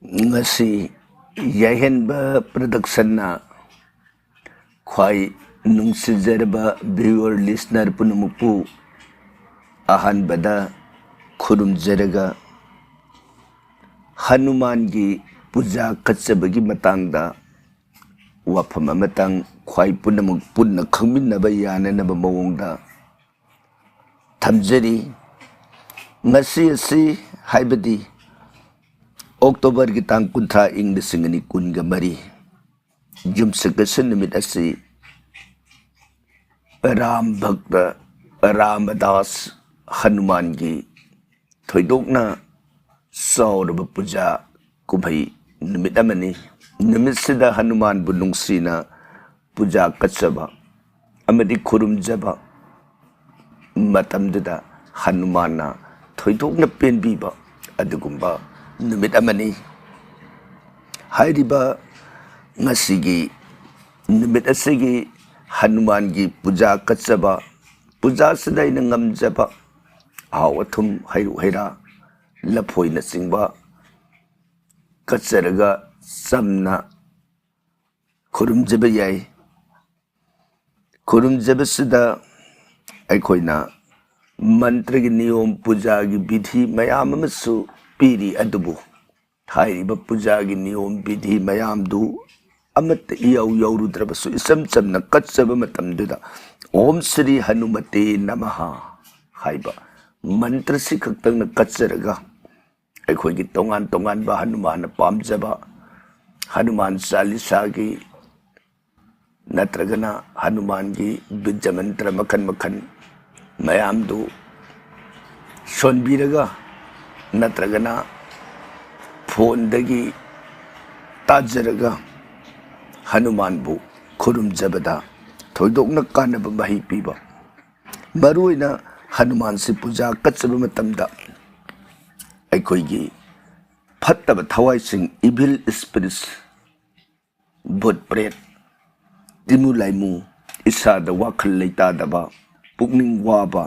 ngasi yahenba production na khwai nungsijarba viewer listener punumupu ahan bada khurum jaraga Hanuman gi puja katsabagi matangda wafam amatang khwai punamuk punna khangminnaba yananaba mawongda thamjari ngasi asi haibadi October ki tang kuntha ing lisingani kunga mari jumsakasan nimit asi Ram Bhakta Ramadas Hanuman gi thoidokna sauraba puja kubhai nimit amani nimit sida Hanuman bu nungsina puja katsaba amadi khurumjaba matamduda Hanumana thoidokna penbiba adugumba numit amani hairiba ngasigi numit asigi Hanuman gi puja katsaba puja sadai na ngamjaba awathum hairu haira laphoi na singba katsaraga samna khurumjaba yai khurumjaba sida aikoina mantra gi niyom puja gi bidhi mayam amasu piri adubu hairiba puja gi niyom bidhi mayam du amat iyaw yawrudrabasu isam chamna katsaba matamduda Om Sri Hanumate Namaha haiba mantra si khaktang na katsaraga aikoi gi tongan tongan ba Hanuman pamjaba Hanuman Chalisa gi natragana Hanuman gi bijja mantra makhan makhan mayam du sonbiraga natragana phone dagi tajaraga Hanuman bu khurumjabada thoidokna kanaba mahi piba maruina Hanuman si puja katsaba matamda aikoi gi phattaba thawai sing evil spirits bhut pret timu laimu isada wakhal leita daba pukning waba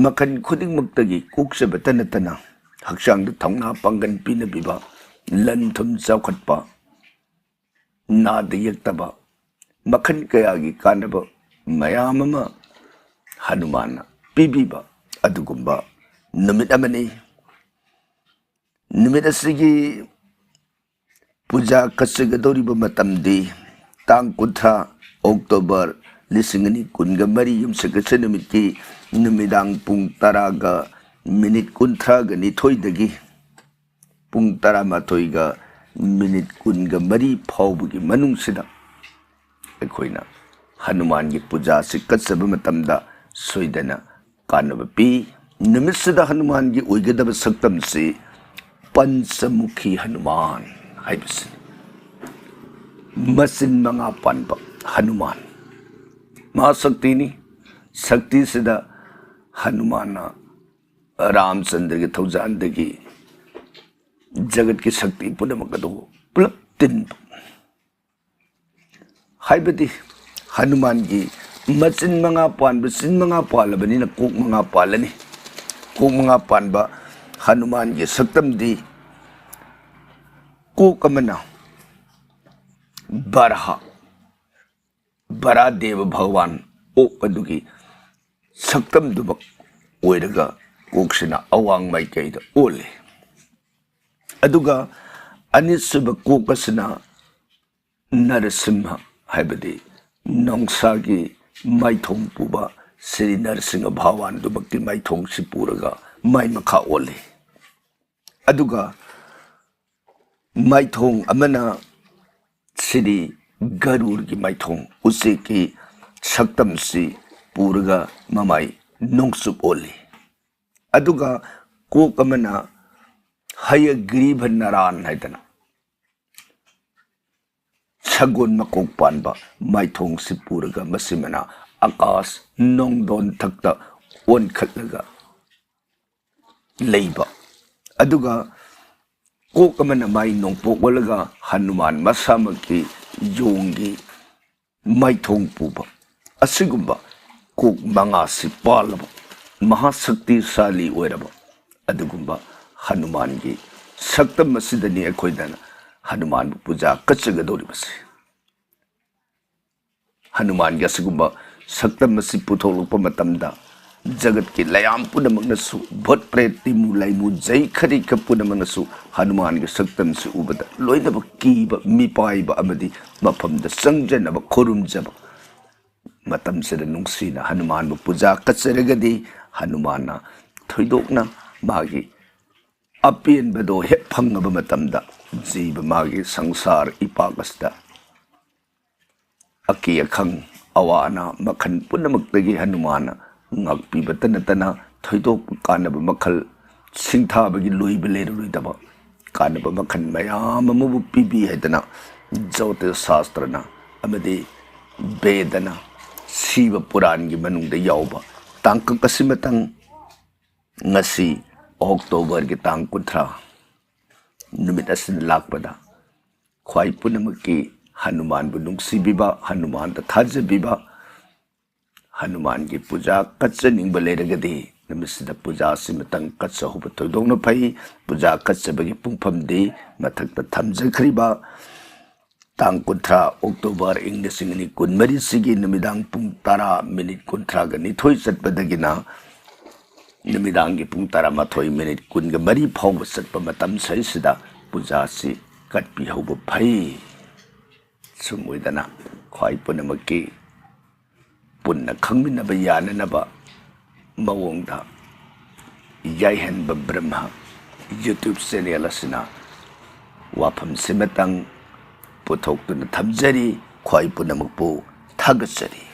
makan khuding maktagi kuksaba tanatana hakshang da thongna pangan pinabiba lanthum chawkhatpa nada yaktaba makan kayagi kanaba mayamama Hanumana pibiba adugumba numit amani numit asigi puja kasagadoriba matamdi tang kuntha October lisingani kunga mari yumsakasa numiti numidang pung taraga minit kuntra ga nithoi dagi pung tara mathoi ga minit kunga mari phawbugi manungsida aikoina Hanuman gi puja si katsaba matamda soidana kanaba pi numisida Hanuman gi oigadaba saktam si panchamukhi Hanuman haibis masin manga panba Hanuman ma sakti ni sakti sida Hanumana Ramchandra ki thaujan dagi jagat ki shakti punamakadu pulap tin haibadi Hanuman gi machin manga panba sin manga palabani na kok manga palani kok manga panba Hanuman gi saktam di kok amana Baradev Bhagavan o adugi saktam dubak oiraga koksina awang mai kaida ole aduga anisubak kokasina Narasimha haibadi nongsagi maithong puba Sri Narasimha Bhavan dubakti maithong si puraga mai makha ole aduga maithong amana Sri Garur ki maithong useki saktam si puraga mamai nongsup ole aduga kokamana Hayagriva Naran haidana sagon makok panba maithong si puraga masimana akas nongdon thakta on khatlaga leiba aduga kokamana mai nongpok walaga Hanuman masamaki yongi maithong puba asigumba kok manga si palaba mahasakti sali oiraba adugumba Hanuman gi saktam asidani akoidana Hanuman Puja kachagadoribase. Hanuman gasugumba saktam asi putholupa matamda jagat ki layam punamagnasu bhot pret timu laimu jai khari ka punamagnasu Hanuman ga saktam si ubada loina ba ki ba mipai ba amadi mafamda sangjana ba khurumjaba matam sida nungsina Hanuman Puja kacharagadi Hanumana thoidokna magi apien bado hep phangaba matamda jiba magi sangsar ipagasda aki akhang awana makhan punamakdagi Hanumana ngakpiba tana thoidok kanaba makhal singthabagi loiba leruidaba kanaba makhan mayam amubu pibi haidana jyotir shastrana amadi bedana siva purangi manungda yauba tangka kasimatang ngasi October ki tang kuthra numit asin lakpada khwai punamaki Hanuman bu nungsibiba Hanuman ta thajabiba Hanuman ki puja kachaning baleragadi namisida puja simatang kachahuba thoidongna phai puja kachabagi pungphamdi mathakta thamjakhriba tang kuthra October inglisingni kunmari sigi namidang pung tara minute kunthra gani thoi chatpadagina namidang ki pung tara mathoi minute kunga mari phawba chatpa matam saisida puja si katpi hauba phai sumuidana khwai punamaki punna khangminaba yananaba mawongda yaihanba Brahma YouTube channel asina wafam simatang puthoktuna thamjari khwai punamakpu thagatsari.